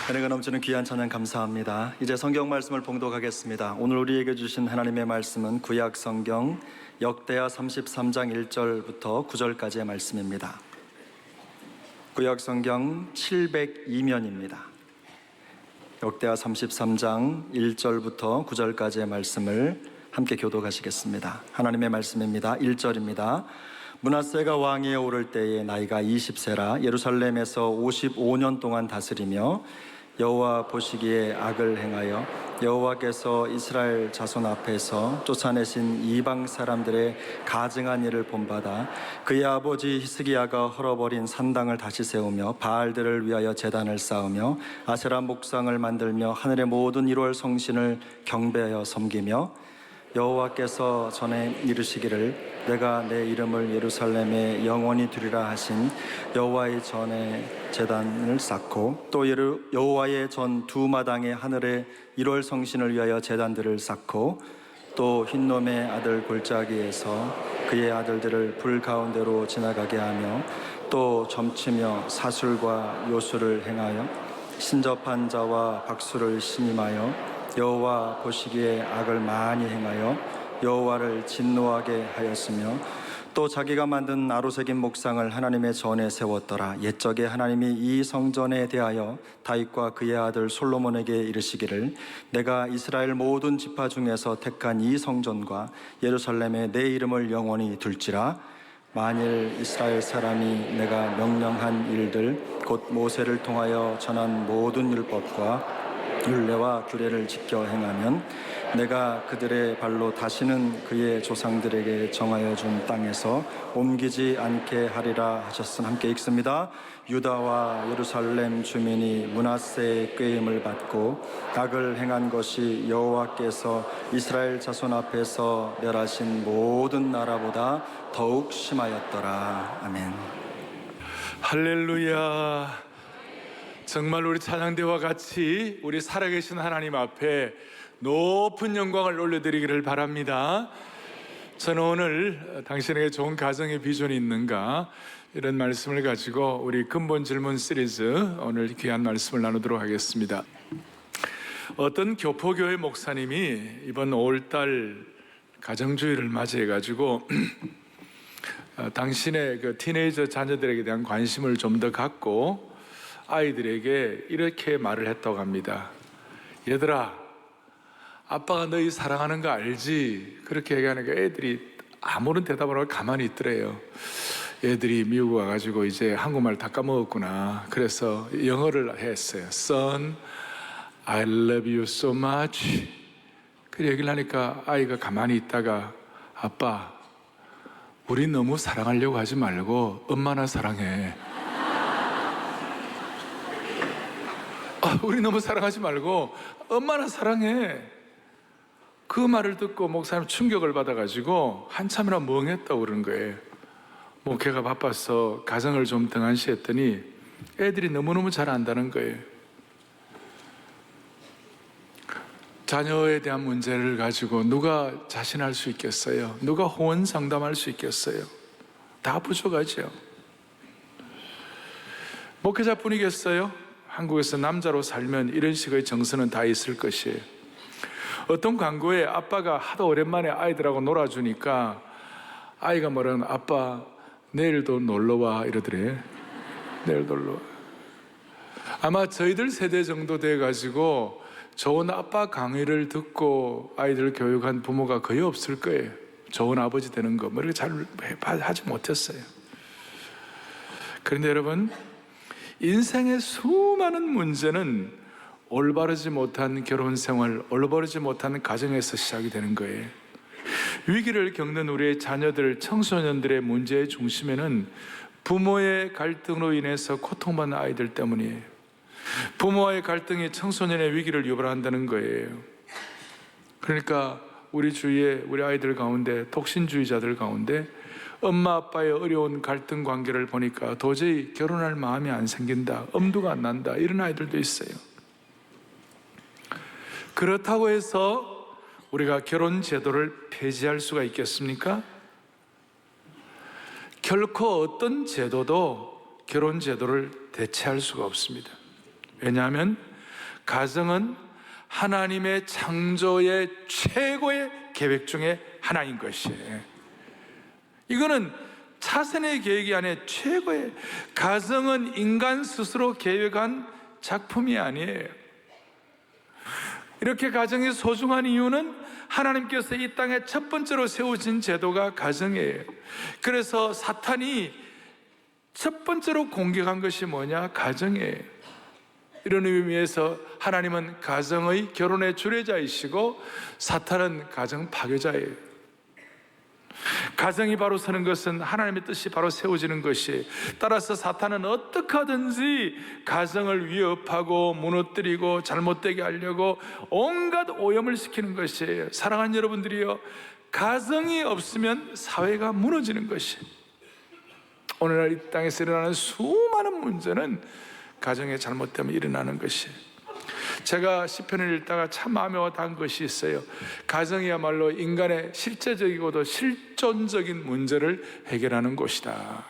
은혜가 넘치는 귀한 찬양 감사합니다. 이제 성경 말씀을 봉독하겠습니다. 오늘 우리에게 주신 하나님의 말씀은 구약 성경 역대하 33장 1절부터 9절까지의 말씀입니다. 구약 성경 702면입니다. 역대하 33장 1절부터 9절까지의 말씀을 함께 교독하시겠습니다. 하나님의 말씀입니다. 1절입니다. 므낫세가 왕위에 오를 때에 나이가 20세라 예루살렘에서 55년 동안 다스리며 여호와 보시기에 악을 행하여 여호와께서 이스라엘 자손 앞에서 쫓아내신 이방 사람들의 가증한 일을 본받아 그의 아버지 히스기야가 헐어버린 산당을 다시 세우며 바알들을 위하여 제단을 쌓으며 아세라 목상을 만들며 하늘의 모든 일월 성신을 경배하여 섬기며 여호와께서 전에 이르시기를 내가 내 이름을 예루살렘에 영원히 두리라 하신 여호와의 전에 제단을 쌓고 또 여호와의 전 두 마당에 하늘의 일월 성신을 위하여 제단들을 쌓고 또 흰놈의 아들 골짜기에서 그의 아들들을 불 가운데로 지나가게 하며 또 점치며 사술과 요술을 행하여 신접한 자와 박수를 신임하여 여호와 보시기에 악을 많이 행하여 여호와를 진노하게 하였으며 또 자기가 만든 아로새긴 목상을 하나님의 전에 세웠더라. 옛적에 하나님이 이 성전에 대하여 다윗과 그의 아들 솔로몬에게 이르시기를 내가 이스라엘 모든 지파 중에서 택한 이 성전과 예루살렘에 내 이름을 영원히 둘지라. 만일 이스라엘 사람이 내가 명령한 일들 곧 모세를 통하여 전한 모든 율법과 율례와 규례를 지켜 행하면 내가 그들의 발로 다시는 그의 조상들에게 정하여 준 땅에서 옮기지 않게 하리라 하셨음. 함께 읽습니다. 유다와 예루살렘 주민이 므낫세의 꾀임을 받고 악을 행한 것이 여호와께서 이스라엘 자손 앞에서 멸하신 모든 나라보다 더욱 심하였더라. 아멘. 할렐루야. 정말 우리 찬양대와 같이 우리 살아계신 하나님 앞에 높은 영광을 올려드리기를 바랍니다. 저는 오늘 당신에게 좋은 가정의 비전이 있는가 이런 말씀을 가지고 우리 근본 질문 시리즈 오늘 귀한 말씀을 나누도록 하겠습니다. 어떤 교포교회 목사님이 이번 5월달 가정주의를 맞이해가지고 당신의 그 티네이저 자녀들에게 대한 관심을 좀 더 갖고 아이들에게 이렇게 말을 했다고 합니다. 얘들아, 아빠가 너희 사랑하는 거 알지? 그렇게 얘기하니까 애들이 아무런 대답을 하고 가만히 있더래요. 애들이 미국 와가지고 이제 한국말 다 까먹었구나. 그래서 영어를 했어요. Son, I love you so much. 그 얘기를 하니까 아이가 가만히 있다가 아빠, 우리 너무 사랑하려고 하지 말고 엄마나 사랑해. 우리 너무 사랑하지 말고 엄마나 사랑해. 그 말을 듣고 목사님 충격을 받아가지고 한참이나 멍했다고 그러는 거예요. 목회가 바빠서 가정을 좀 등한시했더니 애들이 너무너무 잘 안다는 거예요. 자녀에 대한 문제를 가지고 누가 자신할 수 있겠어요? 누가 호언 상담할 수 있겠어요? 다 부족하죠. 목회자뿐이겠어요? 한국에서 남자로 살면 이런 식의 정서는 다 있을 것이에요. 어떤 광고에 아빠가 하도 오랜만에 아이들하고 놀아주니까 아이가 뭐라는, 아빠 내일도 놀러와 이러더래. 내일 놀러와. 아마 저희들 세대 정도 돼가지고 좋은 아빠 강의를 듣고 아이들 교육한 부모가 거의 없을 거예요. 좋은 아버지 되는 거 뭐 이렇게 잘 하지 못했어요. 그런데 여러분, 인생의 수많은 문제는 올바르지 못한 결혼 생활, 올바르지 못한 가정에서 시작이 되는 거예요. 위기를 겪는 우리의 자녀들, 청소년들의 문제의 중심에는 부모의 갈등으로 인해서 고통받는 아이들 때문이에요. 부모와의 갈등이 청소년의 위기를 유발한다는 거예요. 그러니까 우리 주위에 우리 아이들 가운데, 독신주의자들 가운데 엄마 아빠의 어려운 갈등 관계를 보니까 도저히 결혼할 마음이 안 생긴다, 엄두가 안 난다, 이런 아이들도 있어요. 그렇다고 해서 우리가 결혼 제도를 폐지할 수가 있겠습니까? 결코 어떤 제도도 결혼 제도를 대체할 수가 없습니다. 왜냐하면 가정은 하나님의 창조의 최고의 계획 중에 하나인 것이에요. 이거는 차선의 계획이 아니라 최고의, 가정은 인간 스스로 계획한 작품이 아니에요. 이렇게 가정이 소중한 이유는 하나님께서 이 땅에 첫 번째로 세우신 제도가 가정이에요. 그래서 사탄이 첫 번째로 공격한 것이 뭐냐? 가정이에요. 이런 의미에서 하나님은 가정의 결혼의 주례자이시고 사탄은 가정 파괴자예요. 가정이 바로 서는 것은 하나님의 뜻이 바로 세워지는 것이에요. 따라서 사탄은 어떻게 하든지 가정을 위협하고 무너뜨리고 잘못되게 하려고 온갖 오염을 시키는 것이에요. 사랑하는 여러분들이요, 가정이 없으면 사회가 무너지는 것이에요. 오늘날 이 땅에서 일어나는 수많은 문제는 가정의 잘못 때문에 일어나는 것이에요. 제가 시편을 읽다가 참 마음에 와닿은 것이 있어요. 가정이야말로 인간의 실제적이고도 실존적인 문제를 해결하는 곳이다.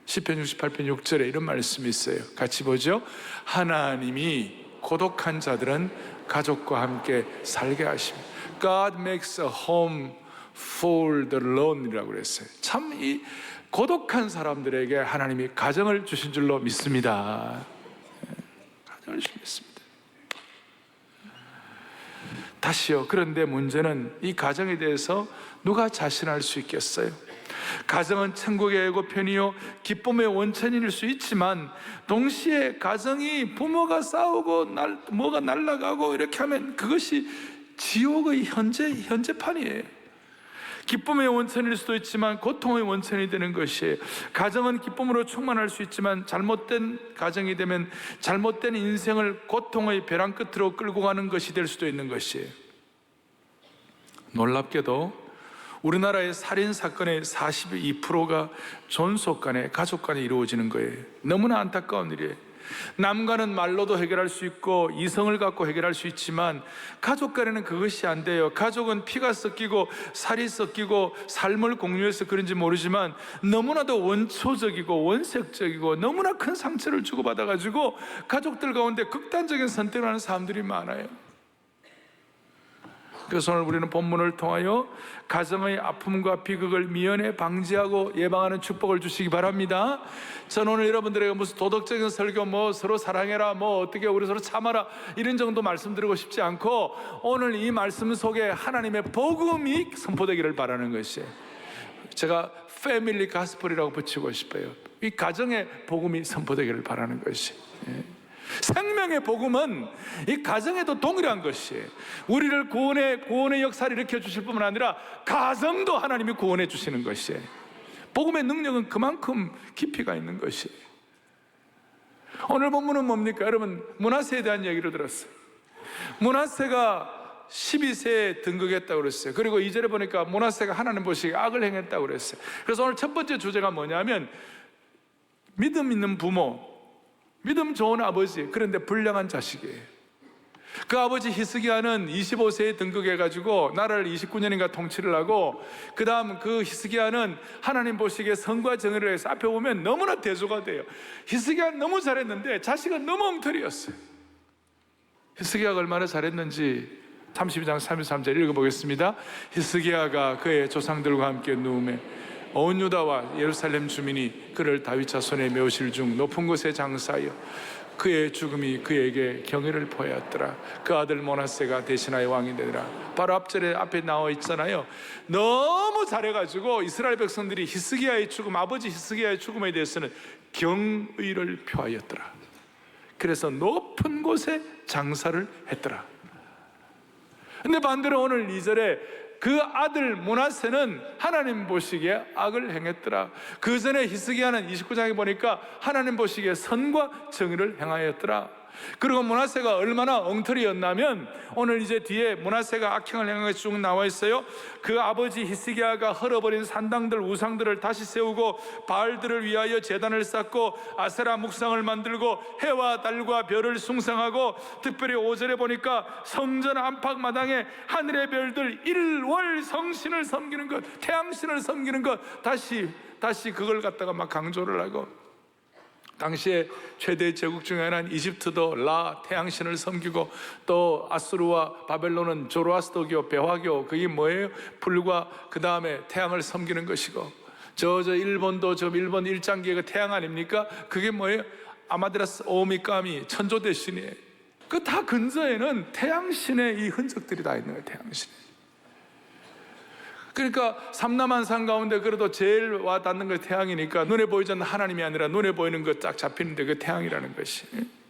시편 68편 6절에 이런 말씀이 있어요. 같이 보죠. 하나님이 고독한 자들은 가족과 함께 살게 하십니다. God makes a home for the lonely라고 그랬어요. 참 이 고독한 사람들에게 하나님이 가정을 주신 줄로 믿습니다. 가정을 주신 줄 믿습니다. 다시요. 그런데 문제는 이 가정에 대해서 누가 자신할 수 있겠어요? 가정은 천국의 예고편이요 기쁨의 원천일 수 있지만 동시에 가정이 부모가 싸우고 뭐가 날아가고 이렇게 하면 그것이 지옥의 현재판이에요. 기쁨의 원천일 수도 있지만 고통의 원천이 되는 것이에요. 가정은 기쁨으로 충만할 수 있지만 잘못된 가정이 되면 잘못된 인생을 고통의 벼랑 끝으로 끌고 가는 것이 될 수도 있는 것이에요. 놀랍게도 우리나라의 살인 사건의 42%가 존속 간에, 가족 간에 이루어지는 거예요. 너무나 안타까운 일이에요. 남과는 말로도 해결할 수 있고 이성을 갖고 해결할 수 있지만 가족 간에는 그것이 안 돼요. 가족은 피가 섞이고 살이 섞이고 삶을 공유해서 그런지 모르지만 너무나도 원초적이고 원색적이고 너무나 큰 상처를 주고받아가지고 가족들 가운데 극단적인 선택을 하는 사람들이 많아요. 그래서 오늘 우리는 본문을 통하여 가정의 아픔과 비극을 미연에 방지하고 예방하는 축복을 주시기 바랍니다. 저는 오늘 여러분들에게 무슨 도덕적인 설교, 뭐 서로 사랑해라, 뭐 어떻게 우리 서로 참아라, 이런 정도 말씀드리고 싶지 않고 오늘 이 말씀 속에 하나님의 복음이 선포되기를 바라는 것이에요. 제가 패밀리 가스펠이라고 붙이고 싶어요. 이 가정의 복음이 선포되기를 바라는 것이에요. 생명의 복음은 이 가정에도 동일한 것이에요. 우리를 구원의 역사를 일으켜 주실 뿐만 아니라 가정도 하나님이 구원해 주시는 것이에요. 복음의 능력은 그만큼 깊이가 있는 것이에요. 오늘 본문은 뭡니까? 여러분, 므낫세에 대한 얘기를 들었어요. 므낫세가 12세에 등극했다고 그랬어요. 그리고 2절에 보니까 므낫세가 하나님 보시기에 악을 행했다고 그랬어요. 그래서 오늘 첫 번째 주제가 뭐냐면 믿음 있는 부모, 믿음 좋은 아버지, 그런데 불량한 자식이에요. 그 아버지 히스기야는 25세에 등극해가지고 나라를 29년인가 통치를 하고, 그 다음 그 히스기야는 하나님 보시기에 선과 정의를 해서 앞에 보면 너무나 대조가 돼요. 히스기야는 너무 잘했는데 자식은 너무 엉터리였어요. 히스기야가 얼마나 잘했는지 32장 33절 읽어보겠습니다. 히스기야가 그의 조상들과 함께 누우매 온 유다와 예루살렘 주민이 그를 다윗 자손의 묘실 중 높은 곳에 장사하여 그의 죽음이 그에게 경외를 포하였더라. 그 아들 므낫세가 대신하여 왕이 되더라. 바로 앞에 나와 있잖아요. 너무 잘해가지고 이스라엘 백성들이 히스기야의 죽음, 아버지 히스기야의 죽음에 대해서는 경의를 표하였더라. 그래서 높은 곳에 장사를 했더라. 근데 반대로 오늘 2절에 그 아들 므낫세는 하나님 보시기에 악을 행했더라. 그 전에 히스기야는 29장에 보니까 하나님 보시기에 선과 정의를 행하였더라. 그리고 므낫세가 얼마나 엉터리였냐면 오늘 이제 뒤에 므낫세가 악행을 행한 것이 쭉 나와 있어요. 그 아버지 히스기야가 헐어버린 산당들, 우상들을 다시 세우고 바알들을 위하여 제단을 쌓고 아세라 묵상을 만들고 해와 달과 별을 숭상하고, 특별히 5절에 보니까 성전 안팎마당에 하늘의 별들 일월 성신을 섬기는 것, 태양신을 섬기는 것, 다시 그걸 갖다가 막 강조를 하고, 당시에 최대 제국 중에 하나는 이집트도 라 태양신을 섬기고, 또 아수르와 바벨론은 조로아스터교, 배화교, 그게 뭐예요? 불과 그 다음에 태양을 섬기는 것이고, 저 일본도 저 일본 일장기가 태양 아닙니까? 그게 뭐예요? 아마데라스 오미카미 천조 대신이에요. 그 다 근저에는 태양신의 이 흔적들이 다 있는 거예요. 태양신. 그러니까 삼남한 산 가운데 그래도 제일 와 닿는 게 태양이니까 눈에 보이지 않는 하나님이 아니라 눈에 보이는 거 딱 잡히는데 그 태양이라는 것이.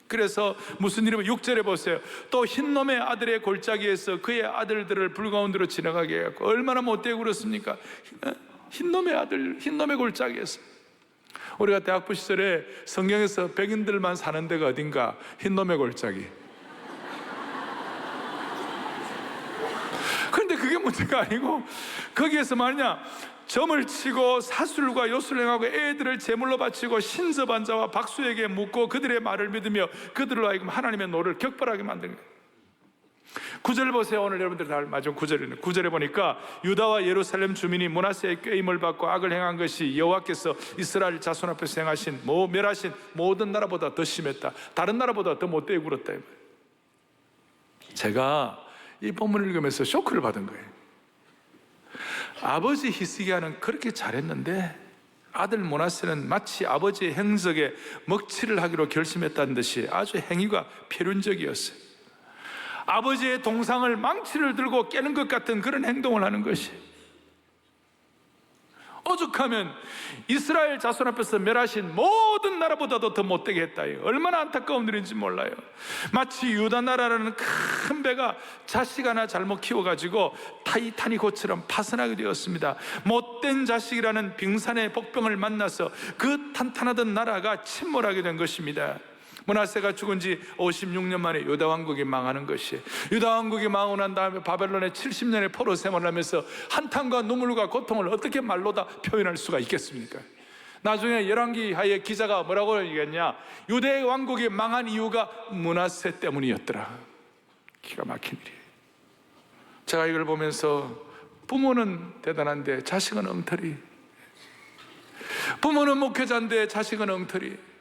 그래서 무슨 일이면 6절에 보세요. 또 흰놈의 아들의 골짜기에서 그의 아들들을 불 가운데로 지나가게 해갖고, 얼마나 못되고 그렇습니까? 흰놈의 아들, 흰놈의 골짜기에서. 우리가 대학부 시절에 성경에서 백인들만 사는 데가 어딘가? 흰놈의 골짜기. 그런데 그게 문제가 아니고, 거기에서 말이냐, 점을 치고 사술과 요술을 행하고 애들을 제물로 바치고 신접한 자와 박수에게 묻고 그들의 말을 믿으며 그들로 하여금 하나님의 노를 격발하게 만드는 거예요. 9절 보세요. 오늘 여러분들 다 맞은 9절이네. 9절에 보니까 유다와 예루살렘 주민이 므낫세의 꾀임을 받고 악을 행한 것이 여호와께서 이스라엘 자손 앞에서 행하신 멸하신 모든 나라보다 더 심했다. 다른 나라보다 더 못되게 굴었다. 제가 이 본문을 읽으면서 쇼크를 받은 거예요. 아버지 히스기야는 그렇게 잘했는데 아들 므낫세는 마치 아버지의 행적에 먹칠을 하기로 결심했다는 듯이 아주 행위가 필연적이었어요. 아버지의 동상을 망치를 들고 깨는 것 같은 그런 행동을 하는 것이, 오죽하면 이스라엘 자손 앞에서 멸하신 모든 나라보다도 더 못되게 했다. 얼마나 안타까운 일인지 몰라요. 마치 유다 나라라는 큰 배가 자식 하나 잘못 키워가지고 타이타닉호처럼 파손하게 되었습니다. 못된 자식이라는 빙산의 복병을 만나서 그 탄탄하던 나라가 침몰하게 된 것입니다. 므낫세가 죽은 지 56년 만에 유다 왕국이 망하는 것이, 유다 왕국이 망하고 난 다음에 바벨론의 70년의 포로 생활을 하면서 한탄과 눈물과 고통을 어떻게 말로 다 표현할 수가 있겠습니까? 나중에 열왕기 하에 기자가 뭐라고 얘기했냐, 유대 왕국이 망한 이유가 므낫세 때문이었더라. 기가 막힌 일이에요. 제가 이걸 보면서 부모는 대단한데 자식은 엉터리, 부모는 목회자인데 자식은 엉터리.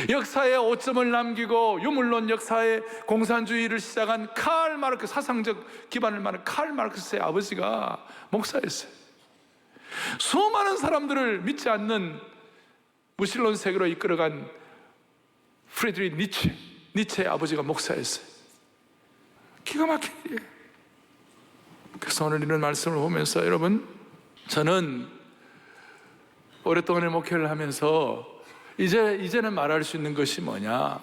역사에 오점을 남기고 유물론 역사의 공산주의를 시작한 칼 마르크스, 사상적 기반을 많은 칼 마르크스의 아버지가 목사였어요. 수많은 사람들을 믿지 않는 무신론 세계로 이끌어간 프리드리히 니체의 아버지가 목사였어요. 기가 막힌 일이에요. 그래서 오늘 이런 말씀을 보면서 여러분, 저는 오랫동안 목회를 하면서 이제는 말할 수 있는 것이 뭐냐,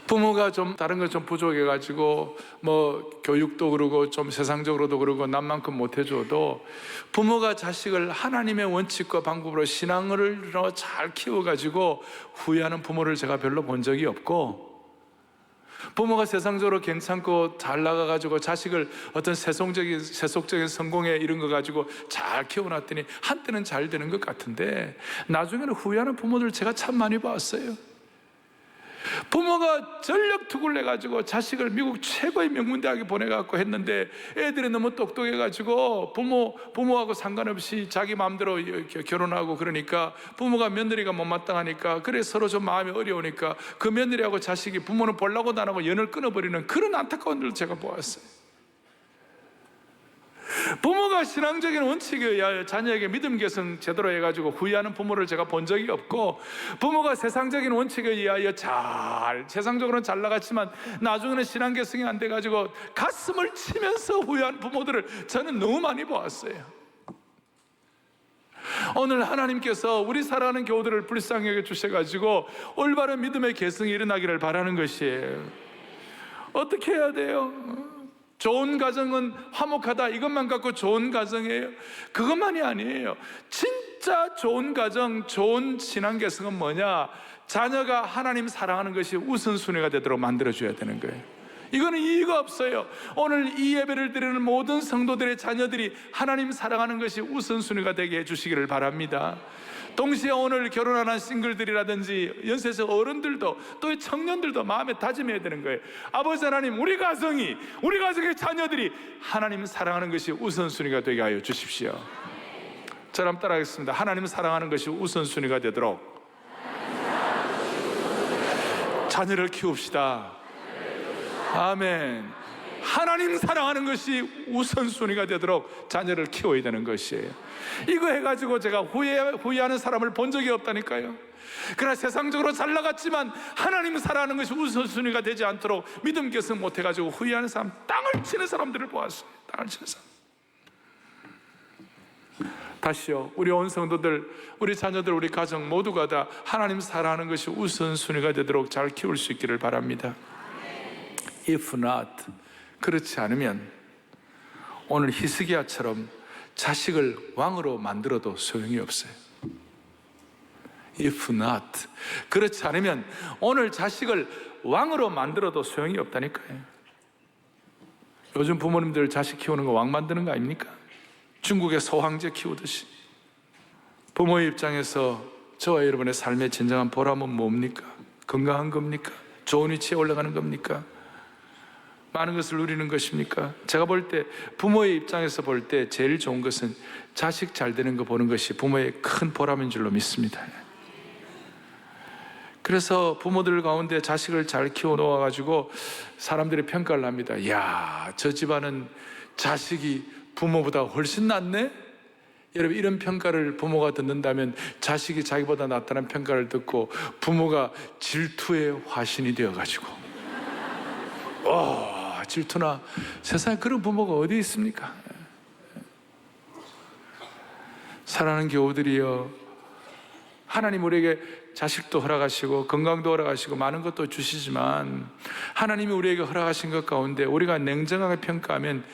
부모가 좀 다른 거 좀 부족해가지고 뭐 교육도 그러고 좀 세상적으로도 그러고 남만큼 못해줘도 부모가 자식을 하나님의 원칙과 방법으로 신앙으로 잘 키워가지고 후회하는 부모를 제가 별로 본 적이 없고, 부모가 세상적으로 괜찮고 잘 나가가지고 자식을 어떤 세속적인 성공에 이런 거 가지고 잘 키워놨더니 한때는 잘 되는 것 같은데 나중에는 후회하는 부모들 제가 참 많이 봤어요. 부모가 전력 투구를 해가지고 자식을 미국 최고의 명문대학에 보내갖고 했는데 애들이 너무 똑똑해가지고 부모하고 상관없이 자기 마음대로 결혼하고 그러니까 부모가 며느리가 못마땅하니까 그래 서로 좀 마음이 어려우니까 그 며느리하고 자식이 부모는 보려고 안 하고 연을 끊어버리는 그런 안타까운 일을 제가 보았어요. 부모가 신앙적인 원칙에 의하여 자녀에게 믿음 계승 제대로 해가지고 후회하는 부모를 제가 본 적이 없고, 부모가 세상적인 원칙에 의하여 세상적으로는 잘 나갔지만 나중에는 신앙 계승이 안 돼가지고 가슴을 치면서 후회하는 부모들을 저는 너무 많이 보았어요. 오늘 하나님께서 우리 사랑하는 교우들을 불쌍히 여겨 주셔가지고 올바른 믿음의 계승이 일어나기를 바라는 것이에요. 어떻게 해야 돼요? 좋은 가정은 화목하다 이것만 갖고 좋은 가정이에요? 그것만이 아니에요. 진짜 좋은 가정, 좋은 신앙 계승은 뭐냐? 자녀가 하나님 사랑하는 것이 우선순위가 되도록 만들어줘야 되는 거예요. 이거는 이의가 없어요. 오늘 이 예배를 드리는 모든 성도들의 자녀들이 하나님 사랑하는 것이 우선순위가 되게 해주시기를 바랍니다. 동시에 오늘 결혼하는 싱글들이라든지 연세서 어른들도 또 청년들도 마음에 다짐해야 되는 거예요. 아버지 하나님, 우리 가정의 자녀들이 하나님 사랑하는 것이 우선순위가 되게 하여 주십시오. 저랑 따라하겠습니다. 하나님 사랑하는 것이 우선순위가 되도록 자녀를 키웁시다. 아멘. 하나님 사랑하는 것이 우선순위가 되도록 자녀를 키워야 되는 것이에요. 이거 해가지고 제가 후회하는 사람을 본 적이 없다니까요. 그러나 세상적으로 잘 나갔지만 하나님 사랑하는 것이 우선순위가 되지 않도록 믿음 계승 못해가지고 후회하는 사람, 땅을 치는 사람들을 보았어요. 땅을 치는 사람. 다시요, 우리 온 성도들, 우리 자녀들, 우리 가정 모두가 다 하나님 사랑하는 것이 우선순위가 되도록 잘 키울 수 있기를 바랍니다. If not, 그렇지 않으면 오늘 히스기야처럼 자식을 왕으로 만들어도 소용이 없어요. If not, 그렇지 않으면 오늘 자식을 왕으로 만들어도 소용이 없다니까요. 요즘 부모님들 자식 키우는 거 왕 만드는 거 아닙니까? 중국의 소황제 키우듯이. 부모의 입장에서 저와 여러분의 삶의 진정한 보람은 뭡니까? 건강한 겁니까? 좋은 위치에 올라가는 겁니까? 많은 것을 누리는 것입니까? 제가 볼 때, 부모의 입장에서 볼 때 제일 좋은 것은 자식 잘 되는 거 보는 것이 부모의 큰 보람인 줄로 믿습니다. 그래서 부모들 가운데 자식을 잘 키워 놓아가지고 사람들이 평가를 합니다. 이야, 저 집안은 자식이 부모보다 훨씬 낫네? 여러분, 이런 평가를 부모가 듣는다면 자식이 자기보다 낫다는 평가를 듣고 부모가 질투의 화신이 되어가지고 질투나, 세상에 그런 부모가 어디 있습니까? 사랑하는 교우들이여, 하나님 우리에게 자식도 허락하시고 건강도 허락하시고 많은 것도 주시지만 하나님이 우리에게 허락하신 것 가운데 우리가 냉정하게 평가하면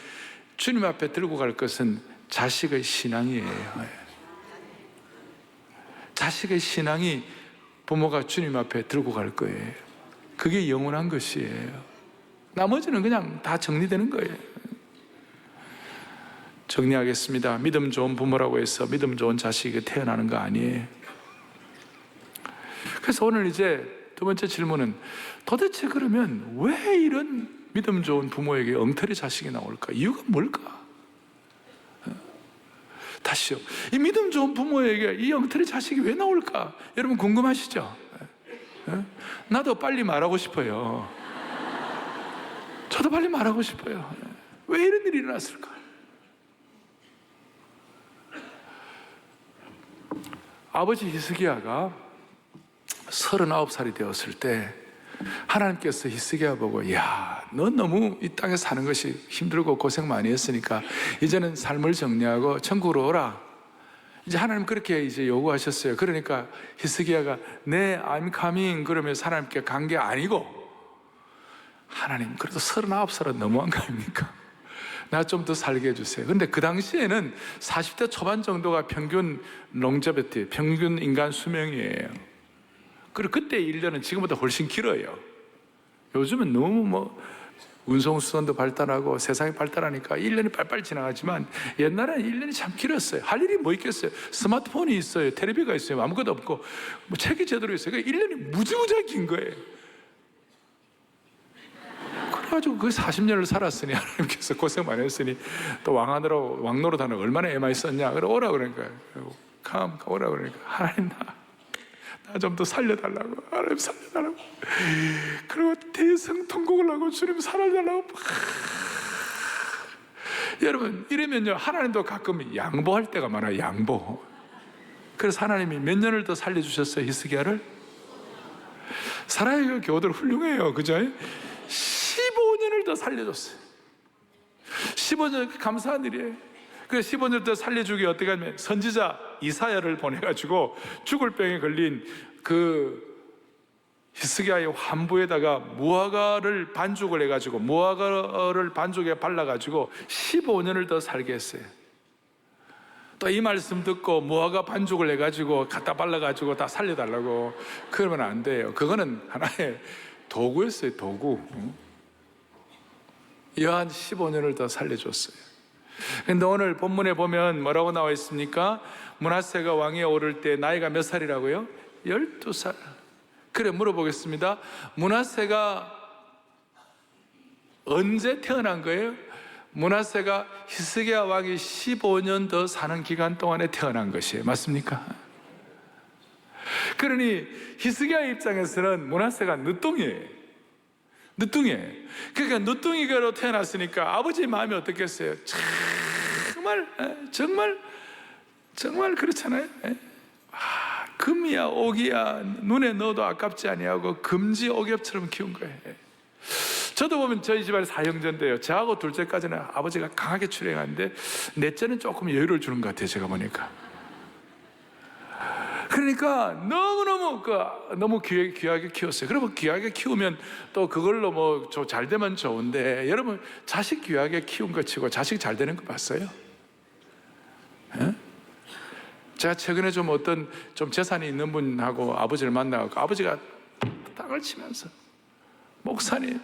주님 앞에 들고 갈 것은 자식의 신앙이에요. 자식의 신앙이 부모가 주님 앞에 들고 갈 거예요. 그게 영원한 것이에요. 나머지는 그냥 다 정리되는 거예요. 정리하겠습니다. 믿음 좋은 부모라고 해서 믿음 좋은 자식이 태어나는 거 아니에요. 그래서 오늘 이제 두 번째 질문은, 도대체 그러면 왜 이런 믿음 좋은 부모에게 엉터리 자식이 나올까? 이유가 뭘까? 다시요, 이 믿음 좋은 부모에게 이 엉터리 자식이 왜 나올까? 여러분 궁금하시죠? 나도 빨리 말하고 싶어요. 저도 빨리 말하고 싶어요. 왜 이런 일이 일어났을까? 아버지 히스기야가 39살이 되었을 때 하나님께서 히스기야 보고, 야, 넌 너무 이 땅에 사는 것이 힘들고 고생 많이 했으니까 이제는 삶을 정리하고 천국으로 오라. 이제 하나님 그렇게 이제 요구하셨어요. 그러니까 히스기야가 네, I'm coming 그러면서 하나님께 간 게 아니고, 하나님 그래도 39살은 너무한 거 아닙니까? 나 좀 더 살게 해주세요. 근데 그 당시에는 40대 초반 정도가 평균 롱저베티, 평균 인간 수명이에요. 그리고 그때 1년은 지금보다 훨씬 길어요. 요즘은 너무 운송수단도 발달하고 세상이 발달하니까 1년이 빨리빨리 지나가지만 옛날에는 1년이 참 길었어요. 할 일이 뭐 있겠어요? 스마트폰이 있어요. 텔레비가 있어요. 아무것도 없고 책이 제대로 있어요. 그러니까 1년이 무지무지하게 긴 거예요. 그래가지고 그 40년을 살았으니 하나님께서 고생 많이 했으니 또 왕하느라고 왕노릇 하느라고 얼마나 애많이 썼냐. 그래 오라 그러니까 오라 그러니까 하나님 나 좀 더 살려달라고, 하나님 살려달라고. 그리고 대성통곡을 하고 주님 살려달라고. 여러분 이러면요 하나님도 가끔 양보할 때가 많아요. 양보. 그래서 하나님이 몇 년을 더 살려주셨어요? 히스기야를? 사라의 교들 훌륭해요, 그죠? 15년을 더 살려줬어요. 15년 감사한 일이에요. 그 15년 더 살려주기 어떻게 하면 선지자 이사야를 보내가지고 죽을 병에 걸린 그 히스기야의 환부에다가 무화과를 반죽을 해가지고 무화과를 반죽에 발라가지고 15년을 더 살게 했어요. 또 이 말씀 듣고 무화과 반죽을 해가지고 갖다 발라가지고 다 살려달라고 그러면 안 돼요. 그거는 하나의 도구였어요, 도구. 여한 15년을 더 살려줬어요. 근데 오늘 본문에 보면 뭐라고 나와 있습니까? 므낫세가 왕위에 오를 때 나이가 몇 살이라고요? 12살. 그래 물어보겠습니다. 므낫세가 언제 태어난 거예요? 므낫세가 히스기야 왕이 15년 더 사는 기간 동안에 태어난 것이에요. 맞습니까? 그러니 히스기야 입장에서는 므낫세가 늦둥이에요. 늦둥이에요. 그러니까 늦둥이가로 태어났으니까 아버지 마음이 어떻겠어요? 정말 그렇잖아요. 금이야 옥이야 눈에 넣어도 아깝지 아니하고 금지 옥엽처럼 키운 거예요. 저도 보면 저희 집안에 4형제인데요, 저하고 둘째까지는 아버지가 강하게 출행하는데 넷째는 조금 여유를 주는 것 같아요, 제가 보니까. 그러니까 너무 귀하게 키웠어요. 그러면 귀하게 키우면 또 그걸로 잘 되면 좋은데, 여러분 자식 귀하게 키운 거 치고 자식 잘 되는 거 봤어요? 에? 제가 최근에 좀 재산이 있는 분하고 아버지를 만나고 아버지가 땅을 치면서 목사님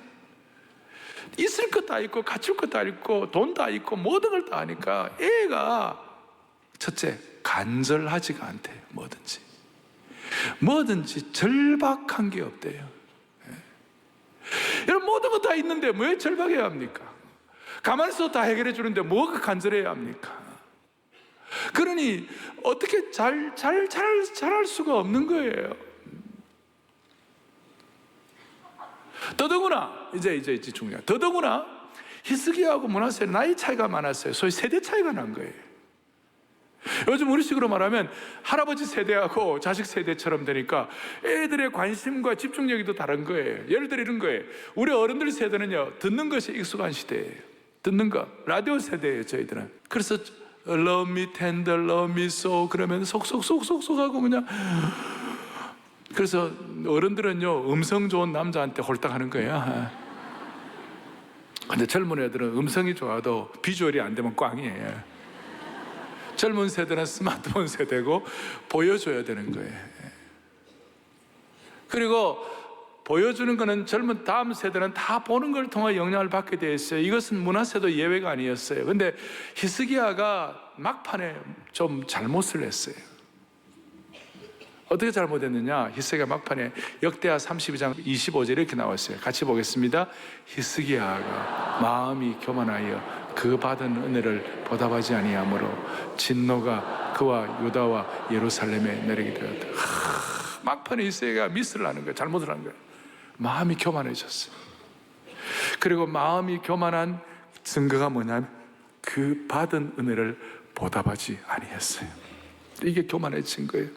있을 것 다 있고 갖출 것 다 있고 돈 다 있고 모든 걸 다 하니까 애가 첫째 간절하지가 않대요. 뭐든지 절박한 게 없대요. 여러분 모든 거 다 있는데 왜 절박해야 합니까? 가만히 있어도 다 해결해 주는데 뭐가 간절해야 합니까? 그러니 어떻게 잘할 수가 없는 거예요. 더더구나 이제 중요해. 더더구나 히스기야하고 므낫세는 나이 차이가 많았어요. 소위 세대 차이가 난 거예요. 요즘 우리식으로 말하면 할아버지 세대하고 자식 세대처럼 되니까 애들의 관심과 집중력이 또 다른 거예요. 예를 들어 이런 거예요. 우리 어른들 세대는요 듣는 것이 익숙한 시대예요. 듣는 거 라디오 세대예요, 저희들은. 그래서 Love me tender, love me so 그러면 속속속속속 하고 그냥. 그래서 어른들은요 음성 좋은 남자한테 홀딱하는 거예요. 근데 젊은 애들은 음성이 좋아도 비주얼이 안 되면 꽝이에요. 젊은 세대는 스마트폰 세대고 보여줘야 되는 거예요. 그리고 보여주는 거는 젊은 다음 세대는 다 보는 걸 통해 영향을 받게 되어 있어요. 이것은 므낫세도 예외가 아니었어요. 근데 히스기야가 막판에 좀 잘못을 했어요. 어떻게 잘못했느냐? 히스기야 막판에 역대하 32장 25절 이렇게 나왔어요. 같이 보겠습니다. 히스기야가 마음이 교만하여 그 받은 은혜를 보답하지 아니하므로 진노가 그와 유다와 예루살렘에 내리게 되었다. 막판에 히스기야가 미스를 하는 거예요. 잘못을 한 거예요. 마음이 교만해졌어요. 그리고 마음이 교만한 증거가 뭐냐면 그 받은 은혜를 보답하지 아니했어요. 이게 교만해진 거예요.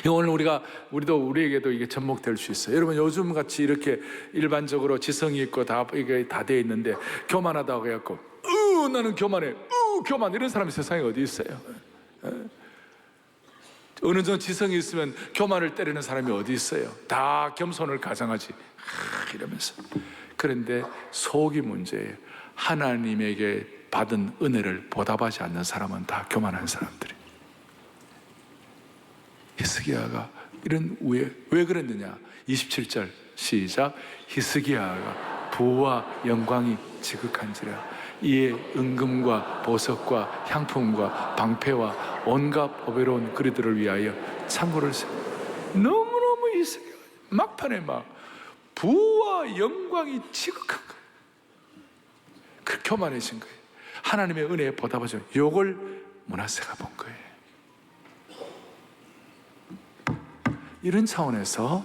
오늘 우리에게도 이게 접목될 수 있어요. 여러분 요즘 같이 이렇게 일반적으로 지성이 있고 이게 다 돼 있는데 교만하다고 해갖고 나는 교만해 교만 이런 사람이 세상에 어디 있어요? 어느 정도 지성이 있으면 교만을 때리는 사람이 어디 있어요? 다 겸손을 가장하지 이러면서. 그런데 속이 문제예요. 하나님에게 받은 은혜를 보답하지 않는 사람은 다 교만한 사람들이에요. 히스기야가 이런 왜 그랬느냐? 27절 시작. 히스기야가 부와 영광이 지극한지라 이에 은금과 보석과 향품과 방패와 온갖 보배로운 그리들을 위하여 창고를 세워. 너무너무 히스기야 막판에 막 부와 영광이 지극한 거예요. 그렇게 오만해진 거예요. 하나님의 은혜에 보답하죠. 요걸 므낫세가 본 거예요. 이런 차원에서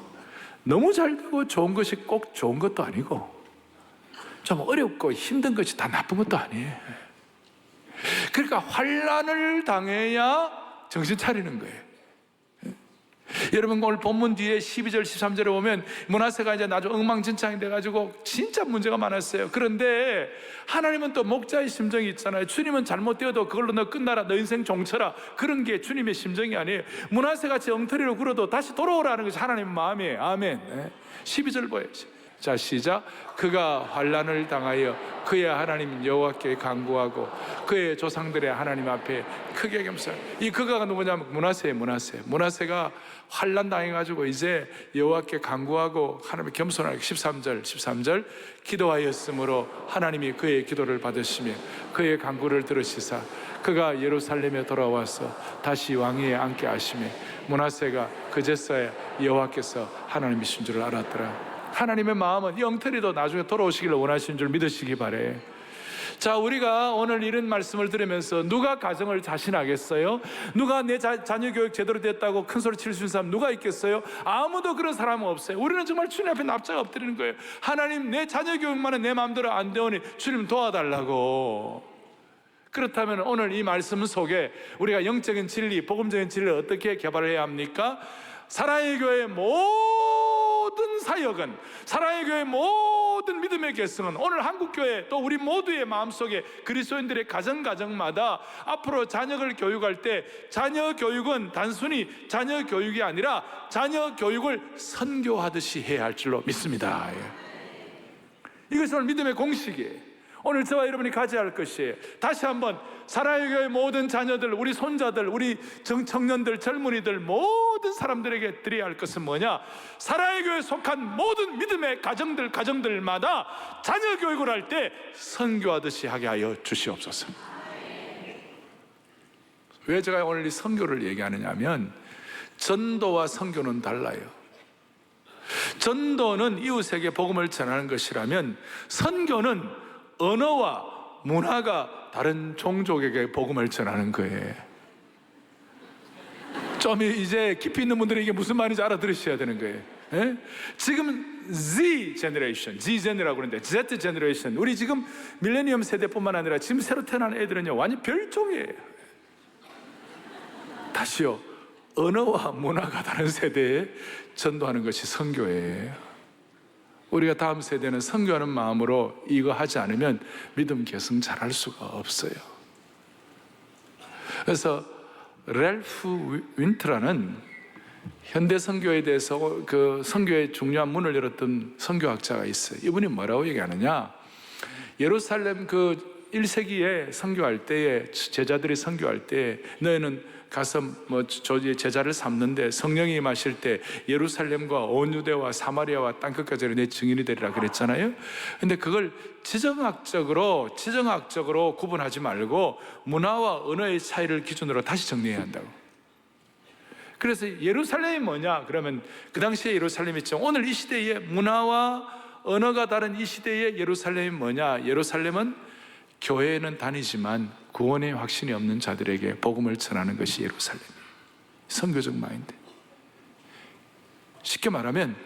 너무 잘 되고 좋은 것이 꼭 좋은 것도 아니고 좀 어렵고 힘든 것이 다 나쁜 것도 아니에요. 그러니까 환난을 당해야 정신 차리는 거예요. 여러분 오늘 본문 뒤에 12절 13절에 보면 므낫세가 이제 나중에 엉망진창이 돼가지고 진짜 문제가 많았어요. 그런데 하나님은 또 목자의 심정이 있잖아요. 주님은 잘못되어도 그걸로 너 끝나라, 너 인생 종쳐라, 그런 게 주님의 심정이 아니에요. 므낫세같이 엉터리로 굴어도 다시 돌아오라는 것이 하나님의 마음이에요. 아멘. 12절 보여야지. 자 시작. 그가 환난을 당하여 그의 하나님 여호와께 간구하고 그의 조상들의 하나님 앞에 크게 겸손. 이 그가가 누구냐면 므낫세가 환난 당해가지고 이제 여호와께 간구하고 하나님의 겸손하게 13절 기도하였으므로 하나님이 그의 기도를 받으시며 그의 간구를 들으시사 그가 예루살렘에 돌아와서 다시 왕위에 앉게 하시며 므낫세가 그제서야 여호와께서 하나님이신 줄 알았더라. 하나님의 마음은 영털이도 나중에 돌아오시기를 원하시는 줄 믿으시기 바래. 자, 우리가 오늘 이런 말씀을 들으면서 누가 가정을 자신하겠어요? 누가 내 자녀 교육 제대로 됐다고 큰 소리 칠 수 있는 사람 누가 있겠어요? 아무도 그런 사람은 없어요. 우리는 정말 주님 앞에 납작 엎드리는 거예요. 하나님, 내 자녀 교육만은 내 마음대로 안 되오니 주님 도와달라고. 그렇다면 오늘 이 말씀 속에 우리가 영적인 진리, 복음적인 진리를 어떻게 개발해야 합니까? 사랑의 교회 모든 사역은, 사랑의 교회 모든 믿음의 계승은 오늘 한국교회 또 우리 모두의 마음속에 그리스도인들의 가정마다 앞으로 자녀를 교육할 때 자녀 교육은 단순히 자녀 교육이 아니라 자녀 교육을 선교하듯이 해야 할 줄로 믿습니다. 이것은 오늘 믿음의 공식이에요. 오늘 저와 여러분이 가져야 할 것이에요. 다시 한번 사랑의 교회 모든 자녀들, 우리 손자들, 우리 청년들, 젊은이들 모든 사람들에게 드려야 할 것은 뭐냐? 사랑의 교회에 속한 모든 믿음의 가정들마다 자녀 교육을 할 때 선교하듯이 하게 하여 주시옵소서. 왜 제가 오늘 이 선교를 얘기하느냐 하면 전도와 선교는 달라요. 전도는 이웃에게 복음을 전하는 것이라면 선교는 언어와 문화가 다른 종족에게 복음을 전하는 거예요. 좀 이제 깊이 있는 분들은 이게 무슨 말인지 알아들으셔야 되는 거예요. 예? 지금 Z 제너라고 그러는데 Z 제너레이션, 우리 지금 밀레니엄 세대뿐만 아니라 지금 새로 태어난 애들은요 완전 별종이에요. 다시요, 언어와 문화가 다른 세대에 전도하는 것이 선교예요. 우리가 다음 세대는 선교하는 마음으로 이거 하지 않으면 믿음 계승 잘할 수가 없어요. 그래서 랠프 윈트라는 현대 선교에 대해서 그 선교의 중요한 문을 열었던 선교학자가 있어요. 이분이 뭐라고 얘기하느냐? 예루살렘 그 1세기에 선교할 때에 제자들이 선교할 때 너희는 가서 저의 제자를 삼는데 성령이 임하실 때 예루살렘과 온 유대와 사마리아와 땅끝까지 내 증인이 되리라 그랬잖아요. 근데 그걸 지정학적으로 구분하지 말고 문화와 언어의 차이를 기준으로 다시 정리해야 한다고. 그래서 예루살렘이 뭐냐? 그러면 그 당시에 예루살렘이 있죠. 오늘 이 시대의 문화와 언어가 다른 이 시대의 예루살렘이 뭐냐? 예루살렘은 교회에는 다니지만 구원의 확신이 없는 자들에게 복음을 전하는 것이 예루살렘이에요. 선교적 마인드. 쉽게 말하면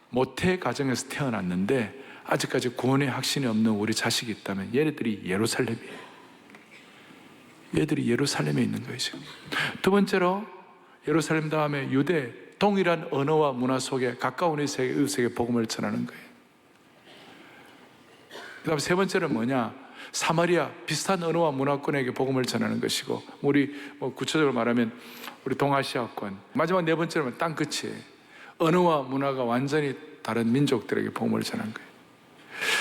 모태 가정에서 태어났는데 아직까지 구원의 확신이 없는 우리 자식이 있다면 얘네들이 예루살렘이에요. 얘들이 예루살렘에 있는 거예요 지금. 두 번째로 예루살렘 다음에 유대, 동일한 언어와 문화 속에 가까운 이웃에게 복음을 전하는 거예요. 그 다음에 세 번째는 뭐냐? 사마리아, 비슷한 언어와 문화권에게 복음을 전하는 것이고, 우리 구체적으로 말하면 우리 동아시아권. 마지막 네 번째는 땅끝이에요. 언어와 문화가 완전히 다른 민족들에게 복음을 전한 거예요.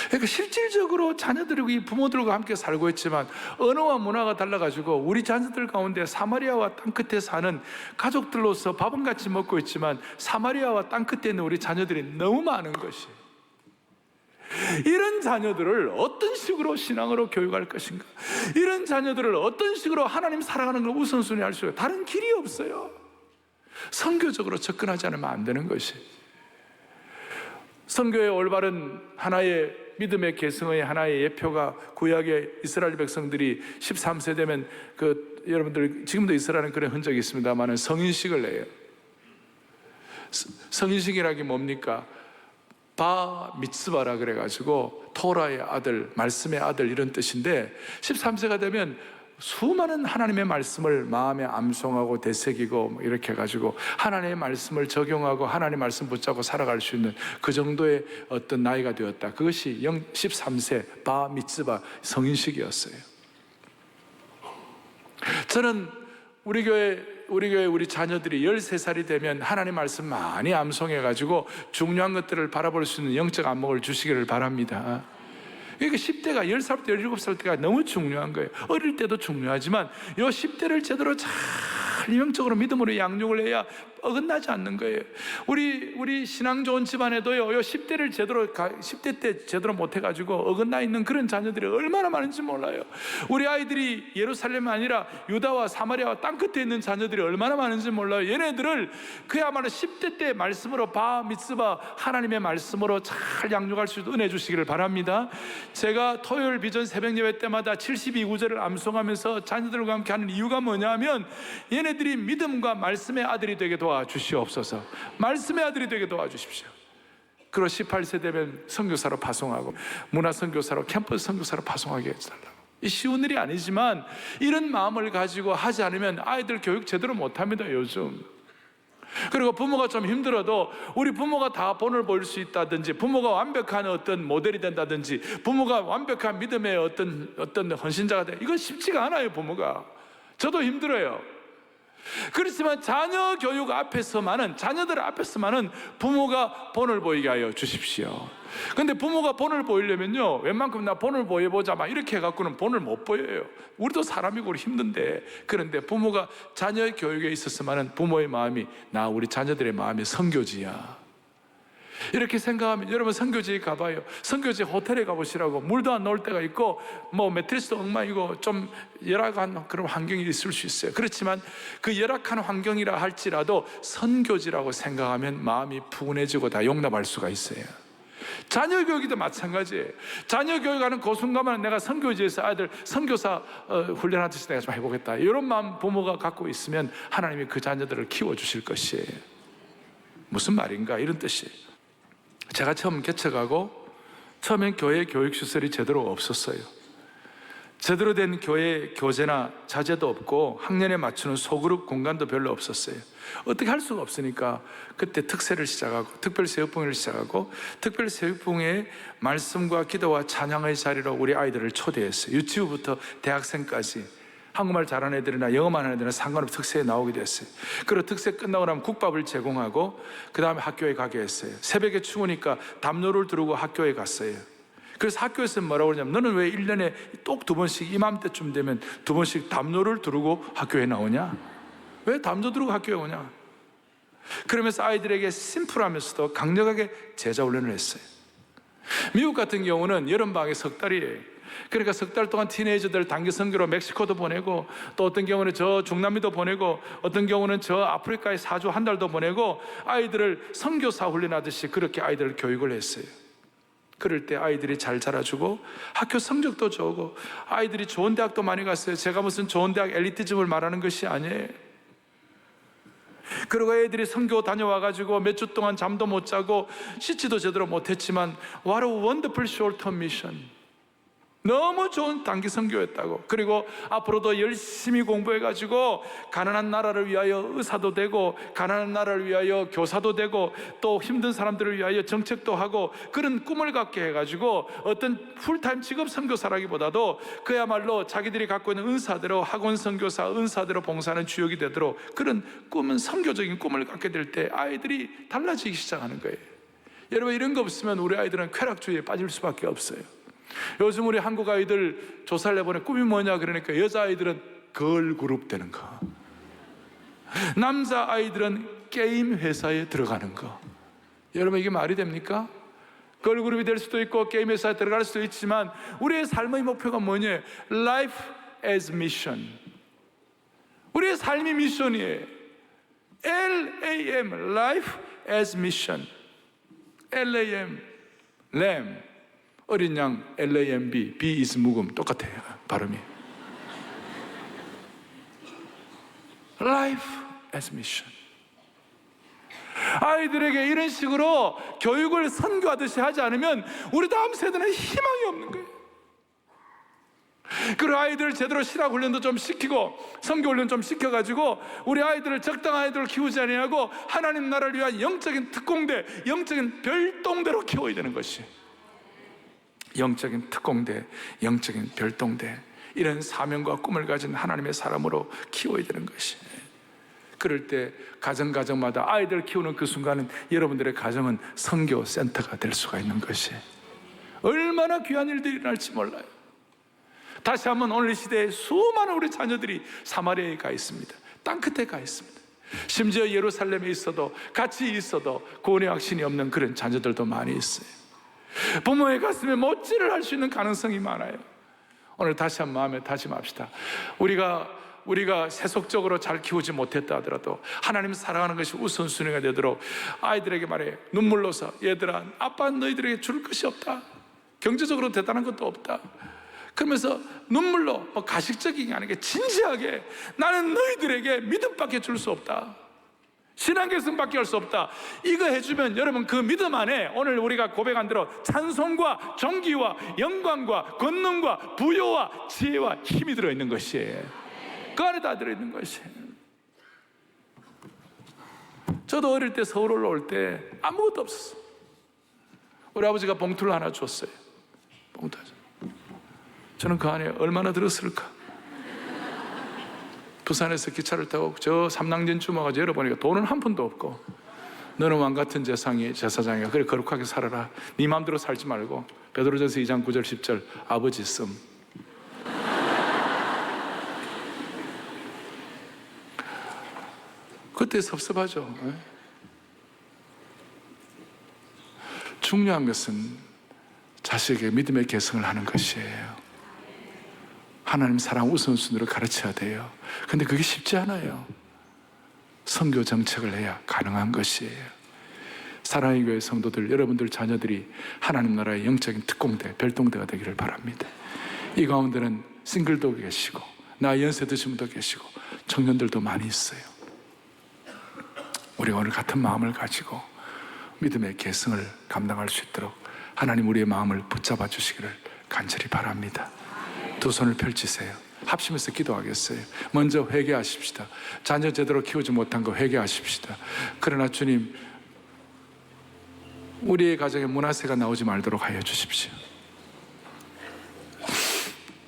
그러니까 실질적으로 자녀들과 이 부모들과 함께 살고 있지만 언어와 문화가 달라가지고 우리 자녀들 가운데 사마리아와 땅끝에 사는 가족들로서 밥은 같이 먹고 있지만 사마리아와 땅끝에 있는 우리 자녀들이 너무 많은 것이, 이런 자녀들을 어떤 식으로 신앙으로 교육할 것인가, 이런 자녀들을 어떤 식으로 하나님 사랑하는 걸 우선순위 할 수 있어요. 다른 길이 없어요. 선교적으로 접근하지 않으면 안 되는 것이, 선교의 올바른 하나의 믿음의 계승의 하나의 예표가 구약의 이스라엘 백성들이 13세 되면 여러분들 지금도 이스라엘은 그런 흔적이 있습니다만 성인식을 내요. 성인식이라는 게 뭡니까? 바 미츠바라 그래가지고 토라의 아들, 말씀의 아들 이런 뜻인데 13세가 되면 수많은 하나님의 말씀을 마음에 암송하고 되새기고 이렇게 해가지고 하나님의 말씀을 적용하고 하나님의 말씀 붙잡고 살아갈 수 있는 그 정도의 어떤 나이가 되었다. 그것이 13세 바 미츠바 성인식이었어요. 저는 우리 교회 우리 자녀들이 13살이 되면 하나님 말씀 많이 암송해가지고 중요한 것들을 바라볼 수 있는 영적 안목을 주시기를 바랍니다. 그러니까 10대가 10살부터 17살 때가 너무 중요한 거예요. 어릴 때도 중요하지만 이 10대를 제대로 잘 영적으로 믿음으로 양육을 해야 어긋나지 않는 거예요. 우리 신앙 좋은 집안에도요, 이 10대를 10대 때 제대로 못해가지고 어긋나 있는 그런 자녀들이 얼마나 많은지 몰라요. 우리 아이들이 예루살렘이 아니라 유다와 사마리아와 땅끝에 있는 자녀들이 얼마나 많은지 몰라요. 얘네들을 그야말로 10대 때 말씀으로 바 미츠바 하나님의 말씀으로 잘 양육할 수 있도록 은혜 주시기를 바랍니다. 제가 토요일 비전 새벽 예배 때마다 72구절을 암송하면서 자녀들과 함께 하는 이유가 뭐냐면 얘네들이 믿음과 말씀의 아들이 되게 도와주시옵소서. 말씀의 아들이 되게 도와주십시오. 그리고 18세 되면 선교사로 파송하고 문화선교사로 캠퍼스 선교사로 파송하게 해달라고. 이 쉬운 일이 아니지만 이런 마음을 가지고 하지 않으면 아이들 교육 제대로 못합니다 요즘. 그리고 부모가 좀 힘들어도 우리 부모가 다 본을 보일 수 있다든지 부모가 완벽한 어떤 모델이 된다든지 부모가 완벽한 믿음의 어떤 헌신자가 돼, 이건 쉽지가 않아요. 부모가 저도 힘들어요. 그렇지만 자녀 교육 앞에서만은, 자녀들 앞에서만은 부모가 본을 보이게 하여 주십시오. 근데 부모가 본을 보이려면요, 웬만큼 나 본을 보여보자 막 이렇게 해갖고는 본을 못 보여요. 우리도 사람이고 우리 힘든데. 그런데 부모가 자녀 교육에 있었으면은 부모의 마음이, 나 우리 자녀들의 마음이 선교지야 이렇게 생각하면, 여러분 선교지에 가봐요. 선교지 호텔에 가보시라고. 물도 안 나올 때가 있고 뭐 매트리스도 엉망이고 좀 열악한 그런 환경이 있을 수 있어요. 그렇지만 그 열악한 환경이라 할지라도 선교지라고 생각하면 마음이 푸근해지고 다 용납할 수가 있어요. 자녀 교육도 마찬가지예요. 자녀 교육하는 그 순간만 내가 선교지에서 아이들 선교사 훈련하듯이 내가 좀 해보겠다, 이런 마음 부모가 갖고 있으면 하나님이 그 자녀들을 키워주실 것이에요. 무슨 말인가, 이런 뜻이에요. 제가 처음 개척하고 처음엔 교회 교육시설이 제대로 없었어요. 제대로 된 교회 교재나 자재도 없고 학년에 맞추는 소그룹 공간도 별로 없었어요. 어떻게 할 수가 없으니까 그때 특세를 시작하고 특별새우봉회를 시작하고 특별새우봉회의 말씀과 기도와 찬양의 자리로 우리 아이들을 초대했어요. 유치부부터 대학생까지 한국말 잘하는 애들이나 영어만 하는 애들은 상관없이 특세에 나오게 됐어요. 그리고 특세 끝나고 나면 국밥을 제공하고 그 다음에 학교에 가게 했어요. 새벽에 추우니까 담요를 두르고 학교에 갔어요. 그래서 학교에서 뭐라고 그러냐면, 너는 왜 1년에 똑 2번씩 이맘때쯤 되면 2번씩 담요를 두르고 학교에 나오냐? 왜 담요 두르고 학교에 오냐? 그러면서 아이들에게 심플하면서도 강력하게 제자 훈련을 했어요. 미국 같은 경우는 여름방학이 석 달이에요. 그러니까 석 달 동안 티네이저들 단기 선교로 멕시코도 보내고, 또 어떤 경우는 저 중남미도 보내고, 어떤 경우는 저 아프리카에 4주 한 달도 보내고, 아이들을 선교사 훈련하듯이 그렇게 아이들을 교육을 했어요. 그럴 때 아이들이 잘 자라주고 학교 성적도 좋고 아이들이 좋은 대학도 많이 갔어요. 제가 무슨 좋은 대학 엘리티즘을 말하는 것이 아니에요. 그리고 애들이 선교 다녀와가지고 몇 주 동안 잠도 못 자고 씻지도 제대로 못했지만 What a wonderful short-term mission. 너무 좋은 단기 선교였다고. 그리고 앞으로도 열심히 공부해가지고 가난한 나라를 위하여 의사도 되고, 가난한 나라를 위하여 교사도 되고, 또 힘든 사람들을 위하여 정책도 하고, 그런 꿈을 갖게 해가지고 어떤 풀타임 직업 선교사라기보다도 그야말로 자기들이 갖고 있는 은사대로 학원 선교사, 은사대로 봉사하는 주역이 되도록 그런 꿈은, 선교적인 꿈을 갖게 될 때 아이들이 달라지기 시작하는 거예요. 여러분, 이런 거 없으면 우리 아이들은 쾌락주의에 빠질 수밖에 없어요. 요즘 우리 한국 아이들 조사를 해보니 꿈이 뭐냐 그러니까 여자아이들은 걸그룹 되는 거, 남자아이들은 게임 회사에 들어가는 거. 여러분, 이게 말이 됩니까? 걸그룹이 될 수도 있고 게임 회사에 들어갈 수도 있지만 우리의 삶의 목표가 뭐냐? Life as mission. 우리의 삶이 미션이에요. LAM, Life as mission. LAM, lamb, 어린 양, LAMB, B is 묵음, 똑같아요, 발음이. Life as mission. 아이들에게 이런 식으로 교육을 선교하듯이 하지 않으면 우리 다음 세대는 희망이 없는 거예요. 그리고 아이들 제대로 실학 훈련도 좀 시키고 선교 훈련 좀 시켜가지고 우리 아이들을 적당한 아이들을 키우지 아니하고 하나님 나라를 위한 영적인 특공대, 영적인 별동대로 키워야 되는 것이, 영적인 특공대, 영적인 별동대, 이런 사명과 꿈을 가진 하나님의 사람으로 키워야 되는 것이. 그럴 때 가정마다 아이들 키우는 그 순간은 여러분들의 가정은 선교 센터가 될 수가 있는 것이, 얼마나 귀한 일들이 일어날지 몰라요. 다시 한번 오늘 이 시대에 수많은 우리 자녀들이 사마리아에 가 있습니다. 땅끝에 가 있습니다. 심지어 예루살렘에 있어도, 같이 있어도 구원의 확신이 없는 그런 자녀들도 많이 있어요. 부모의 가슴에 못질을 할 수 있는 가능성이 많아요. 오늘 다시 한번 마음에 다짐합시다. 우리가 세속적으로 잘 키우지 못했다 하더라도 하나님 사랑하는 것이 우선순위가 되도록 아이들에게 말해, 눈물로서, 얘들아, 아빠는 너희들에게 줄 것이 없다, 경제적으로 대단한 것도 없다, 그러면서 눈물로, 가식적인 게 아니라 진지하게, 나는 너희들에게 믿음밖에 줄 수 없다, 신앙계승밖에 할 수 없다, 이거 해주면 여러분 그 믿음 안에 오늘 우리가 고백한 대로 찬송과 존귀와 영광과 권능과 부요와 지혜와 힘이 들어있는 것이에요. 그 안에 다 들어있는 것이에요. 저도 어릴 때 서울 올라올 때 아무것도 없었어요. 우리 아버지가 봉투를 하나 줬어요. 봉투. 저는 그 안에 얼마나 들었을까? 부산에서 기차를 타고 저 삼낭진쯤 와가지고 열어보니까 돈은 한 푼도 없고, 너는 왕같은 제사장이야, 그래 거룩하게 살아라, 네 마음대로 살지 말고, 베드로전서 2장 9절 10절 아버지 씀. 그때 섭섭하죠. 중요한 것은 자식에게 믿음의 개성을 하는 것이에요. 하나님 사랑 우선순위로 가르쳐야 돼요. 근데 그게 쉽지 않아요. 선교 정책을 해야 가능한 것이에요. 사랑의 교회 성도들, 여러분들 자녀들이 하나님 나라의 영적인 특공대, 별동대가 되기를 바랍니다. 이 가운데는 싱글도 계시고, 나 연세 드신 분도 계시고, 청년들도 많이 있어요. 우리가 오늘 같은 마음을 가지고 믿음의 계승을 감당할 수 있도록 하나님 우리의 마음을 붙잡아 주시기를 간절히 바랍니다. 두 손을 펼치세요. 합심해서 기도하겠어요. 먼저 회개하십시다. 자녀 제대로 키우지 못한 거 회개하십시다. 그러나 주님, 우리의 가정에 문화세가 나오지 말도록 하여 주십시오.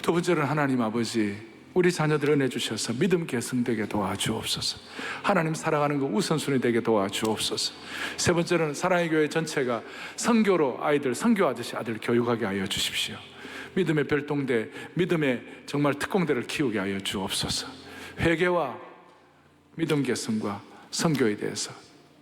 두 번째는 하나님 아버지, 우리 자녀들 은혜 주셔서 믿음 계승되게 도와주옵소서. 하나님 사랑하는 거 우선순위 되게 도와주옵소서. 세 번째는 사랑의 교회 전체가 선교로 아이들, 선교하듯이 아들 교육하게 하여 주십시오. 믿음의 별동대, 믿음의 정말 특공대를 키우게 하여 주옵소서. 회개와 믿음 계승과 선교에 대해서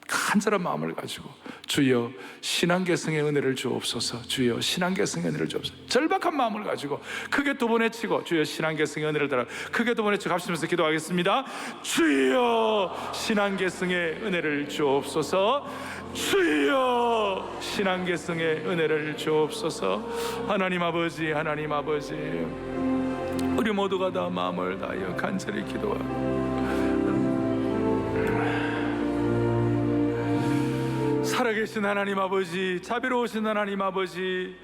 간절한 마음을 가지고 주여 신앙계승의 은혜를 주옵소서, 주여 신앙계승의 은혜를 주옵소서. 절박한 마음을 가지고 크게 두 번 외치고 주여 신앙계승의 은혜를 달아 크게 두 번 외치고 합심해서 기도하겠습니다. 주여 신앙계승의 은혜를 주옵소서, 주여 신앙계승의 은혜를 주옵소서. 하나님 아버지, 하나님 아버지, 우리 모두가 다 마음을 다하여 간절히 기도하고 살아계신 하나님 아버지, 자비로우신 하나님 아버지,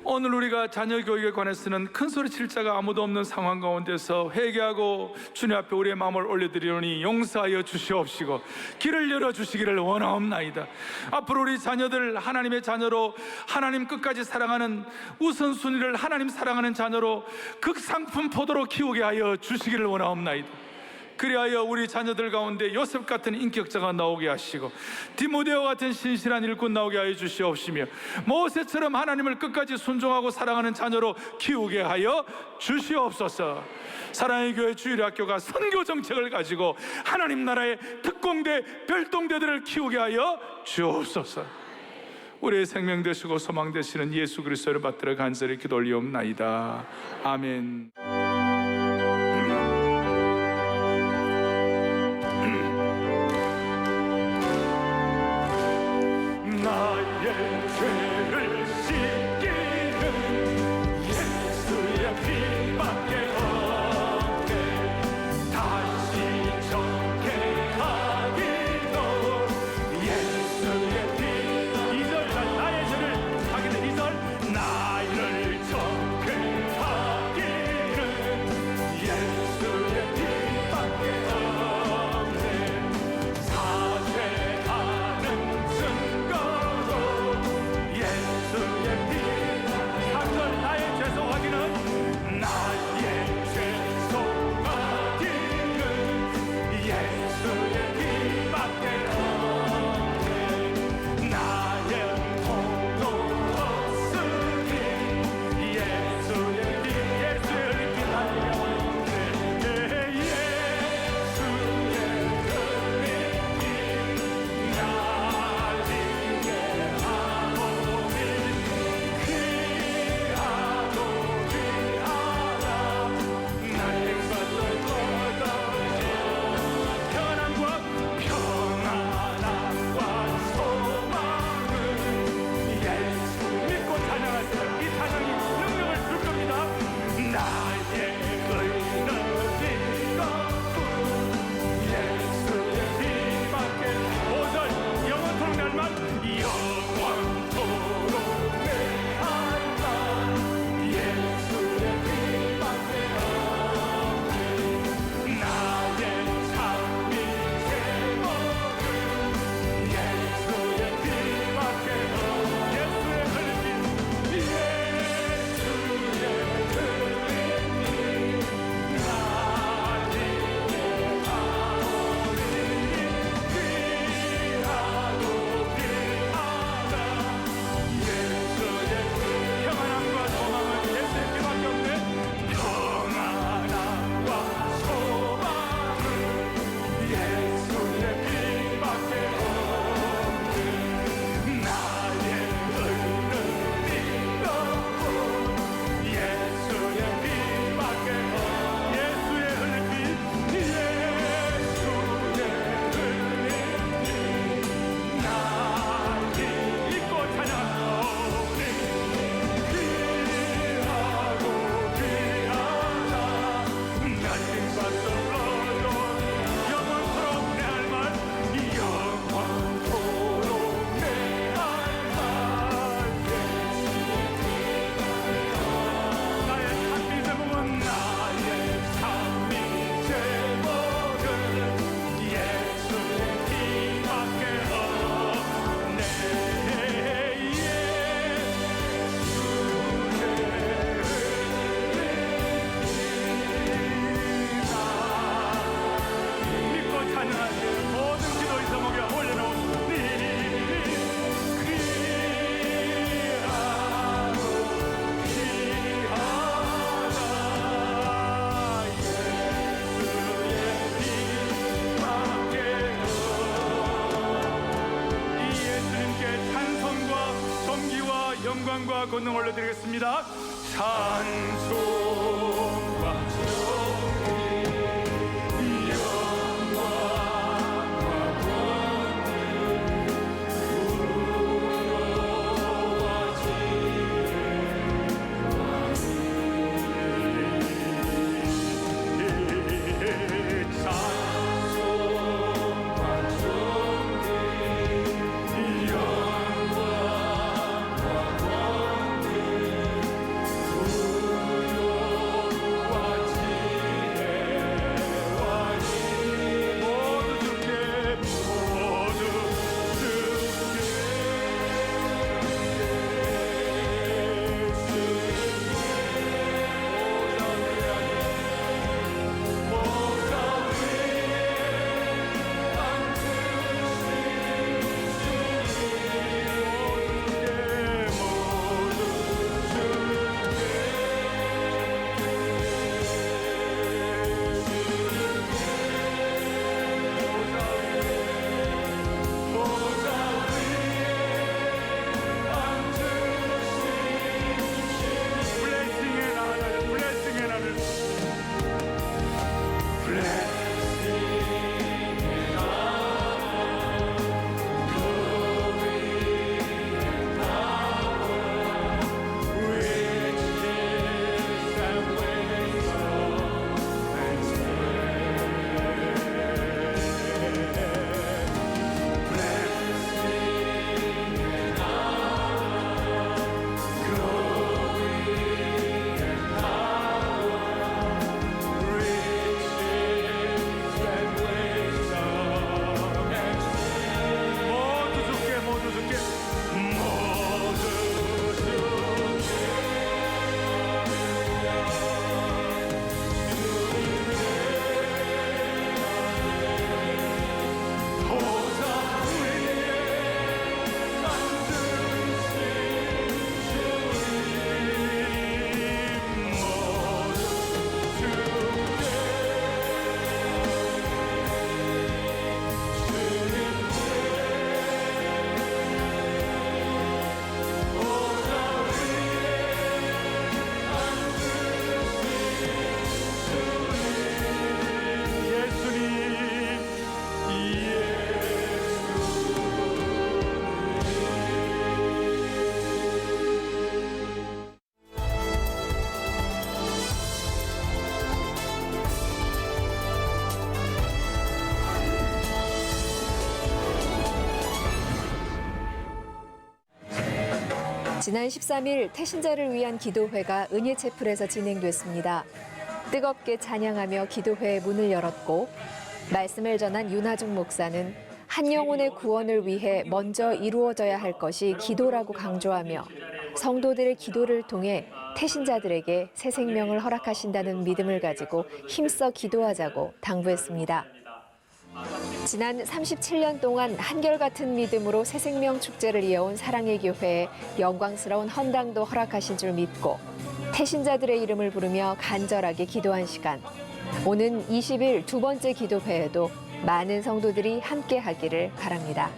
오늘 우리가 자녀 교육에 관해서는 큰 소리 칠 자가 아무도 없는 상황 가운데서 회개하고 주님 앞에 우리의 마음을 올려드리오니 용서하여 주시옵시고 길을 열어주시기를 원하옵나이다. 앞으로 우리 자녀들 하나님의 자녀로, 하나님 끝까지 사랑하는 우선순위를 하나님 사랑하는 자녀로 극상품 포도로 키우게 하여 주시기를 원하옵나이다. 그리하여 우리 자녀들 가운데 요셉 같은 인격자가 나오게 하시고 디모데오 같은 신실한 일꾼 나오게 하여 주시옵시며 모세처럼 하나님을 끝까지 순종하고 사랑하는 자녀로 키우게 하여 주시옵소서. 사랑의 교회 주일학교가 선교 정책을 가지고 하나님 나라의 특공대, 별동대들을 키우게 하여 주옵소서. 우리의 생명 되시고 소망 되시는 예수 그리스도를 받들어 간절히 기도 올리옵나이다. 아멘. 나의 죄를 씻기는 예수의 피밖에 없네. 다시 정케하기도 예수의 피. 2절 나의 죄를 하기는 2절 나를 정케하기는 예수의 피밖에 없네. 사죄하는 증거로 예수의 피. 3절 나의 죄송하기는 나의 죄송하기는 예수의 피밖에 없네. 나의 통로 없으니 예수의 피. 예수의 피 달려오네. 예수의 피 나리게 하오니 귀하도 귀하다. 나의 것을 걷어내 평안과 소망은 예수 믿고 찬양하세요. 이 찬양이 능력을 줄 겁니다. 나의 의는 이것뿐 예수의 피밖에. 5절 영원토록 내 할만 영원토록 내 할만 예수의 피밖에 없네. 나의 삶이 제목은 예수의 피밖에 없네. 예수의 흘림 예수의 흘림이 나리게 하오니 귀하도 귀하다. 예수의 평안함과 소망은 예수의 피밖에 없네. 평안함과 소망은 예수의 피밖에 없네. 나의 의는 이것뿐 예수의 피밖에 없네. 예수의 흘림 예수의 흘림 나를 잊고 찬양하오니 귀하고 귀하다. 날림과 썰어도 영원토록 내 할만 영원토록 내 할만 나의 삶이 제목은 나의 삶이 제목은 예수의 피밖에 없네. 믿고 찬양하세요. 모든 기도의 제목에 올려놓으니 귀하고 귀하다. 이 예수님께 찬송과 존귀와 영광과 권능 올려드리겠습니다. 찬송과 존귀 영광과 권능 부여와 지혜 찬송과 존귀 영광과 권능 부여와 지난 13일 태신자를 위한 기도회가 은혜채플에서 진행됐습니다. 뜨겁게 찬양하며 기도회의 문을 열었고 말씀을 전한 윤하중 목사는 한 영혼의 구원을 위해 먼저 이루어져야 할 것이 기도라고 강조하며 성도들의 기도를 통해 태신자들에게 새 생명을 허락하신다는 믿음을 가지고 힘써 기도하자고 당부했습니다. 지난 37년 동안 한결같은 믿음으로 새 생명 축제를 이어온 사랑의 교회에 영광스러운 헌당도 허락하신 줄 믿고 태신자들의 이름을 부르며 간절하게 기도한 시간. 오는 20일 두 번째 기도회에도 많은 성도들이 함께 하기를 바랍니다.